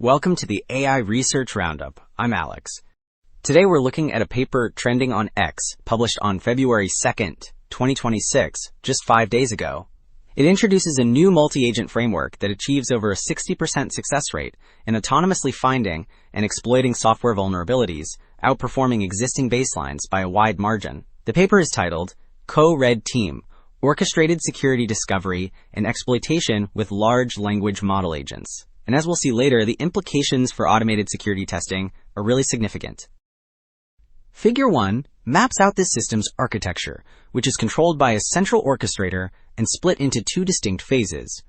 Welcome to the AI Research Roundup. I'm Alex. Today we're looking at a paper trending on X, published on February 2nd, 2026, just 5 days ago. It introduces a new multi-agent framework that achieves over a 60% success rate in autonomously finding and exploiting software vulnerabilities, outperforming existing baselines by a wide margin. The paper is titled Co-RedTeam: Orchestrated Security Discovery and Exploitation with Large Language Model Agents. And as we'll see later, the implications for automated security testing are really significant. Figure 1 maps out this system's architecture, which is controlled by a central orchestrator and split into two distinct phases.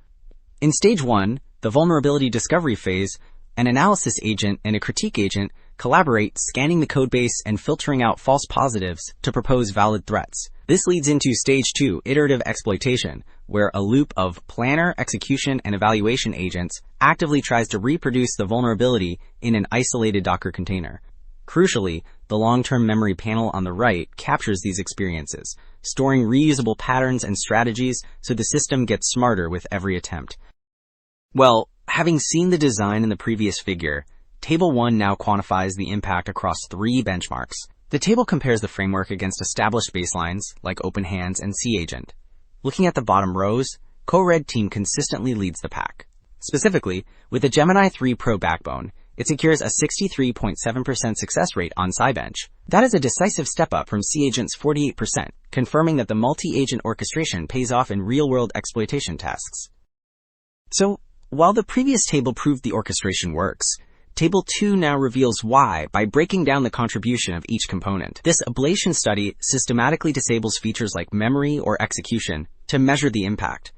In Stage 1, the vulnerability discovery phase, an analysis agent and a critique agent collaborate, scanning the codebase and filtering out false positives to propose valid threats. This leads into Stage 2, iterative exploitation, where a loop of planner, execution, and evaluation agents actively tries to reproduce the vulnerability in an isolated Docker container. Crucially, the long-term memory panel on the right captures these experiences, storing reusable patterns and strategies so the system gets smarter with every attempt. Well, having seen the design in the previous figure, Table 1 now quantifies the impact across 3 benchmarks. The table compares the framework against established baselines like OpenHands and C-Agent. Looking at the bottom rows, Co-RedTeam consistently leads the pack. Specifically, with the Gemini 3 Pro backbone, it secures a 63.7% success rate on Scibench. That is a decisive step up from C-Agent's 48%, confirming that the multi-agent orchestration pays off in real-world exploitation tasks. So, while the previous table proved the orchestration works, Table 2 now reveals why by breaking down the contribution of each component. This ablation study systematically disables features like memory or execution to measure the impact.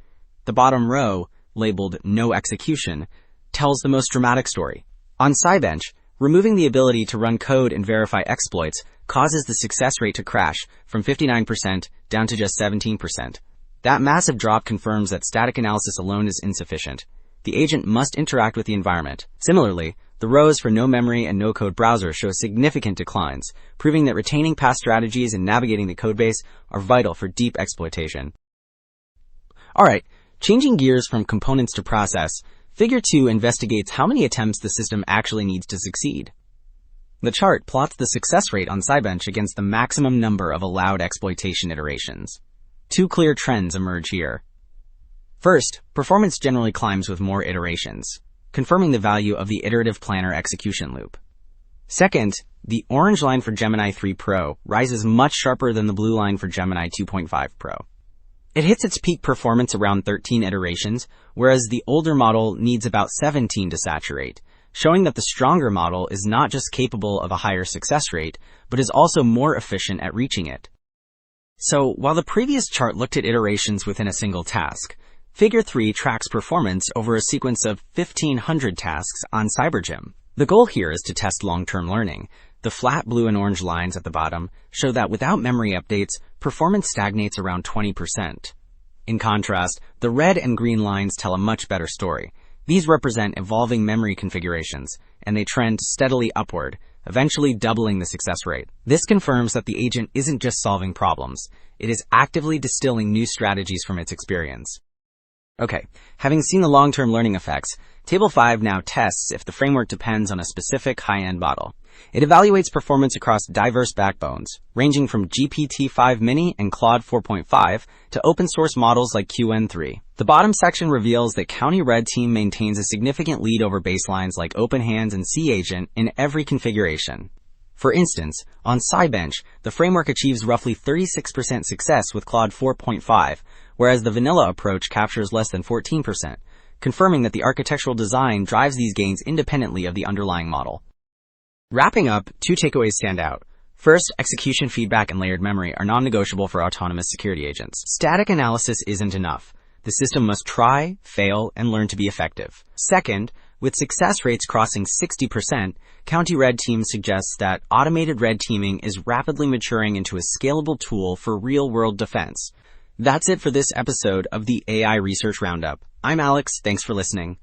The bottom row, labeled No Execution, tells the most dramatic story. On Scibench, removing the ability to run code and verify exploits causes the success rate to crash from 59% down to just 17%. That massive drop confirms that static analysis alone is insufficient. The agent must interact with the environment. Similarly, the rows for no memory and no code browser show significant declines, proving that retaining past strategies and navigating the codebase are vital for deep exploitation. Alright, changing gears from components to process, Figure 2 investigates how many attempts the system actually needs to succeed. The chart plots the success rate on Scibench against the maximum number of allowed exploitation iterations. 2 clear trends emerge here. First, performance generally climbs with more iterations, confirming the value of the iterative planner execution loop. Second, the orange line for Gemini 3 Pro rises much sharper than the blue line for Gemini 2.5 Pro. It hits its peak performance around 13 iterations, whereas the older model needs about 17 to saturate, showing that the stronger model is not just capable of a higher success rate, but is also more efficient at reaching it. So, while the previous chart looked at iterations within a single task, Figure 3 tracks performance over a sequence of 1,500 tasks on CyberGym. The goal here is to test long-term learning. The flat blue and orange lines at the bottom show that without memory updates, performance stagnates around 20%. In contrast, the red and green lines tell a much better story. These represent evolving memory configurations, and they trend steadily upward, eventually doubling the success rate. This confirms that the agent isn't just solving problems, it is actively distilling new strategies from its experience. Okay, having seen the long-term learning effects, Table 5 now tests if the framework depends on a specific high-end model. It evaluates performance across diverse backbones, ranging from GPT-5 Mini and Claude 4.5 to open-source models like QN3. The bottom section reveals that Co-RedTeam maintains a significant lead over baselines like OpenHands and C-Agent in every configuration. For instance, on Scibench, the framework achieves roughly 36% success with Claude 4.5, whereas the vanilla approach captures less than 14%, confirming that the architectural design drives these gains independently of the underlying model. Wrapping up, 2 takeaways stand out. First, execution feedback and layered memory are non-negotiable for autonomous security agents. Static analysis isn't enough. The system must try, fail, and learn to be effective. Second, with success rates crossing 60%, Co-RedTeam suggests that automated red teaming is rapidly maturing into a scalable tool for real-world defense. That's it for this episode of the AI Research Roundup. I'm Alex, thanks for listening.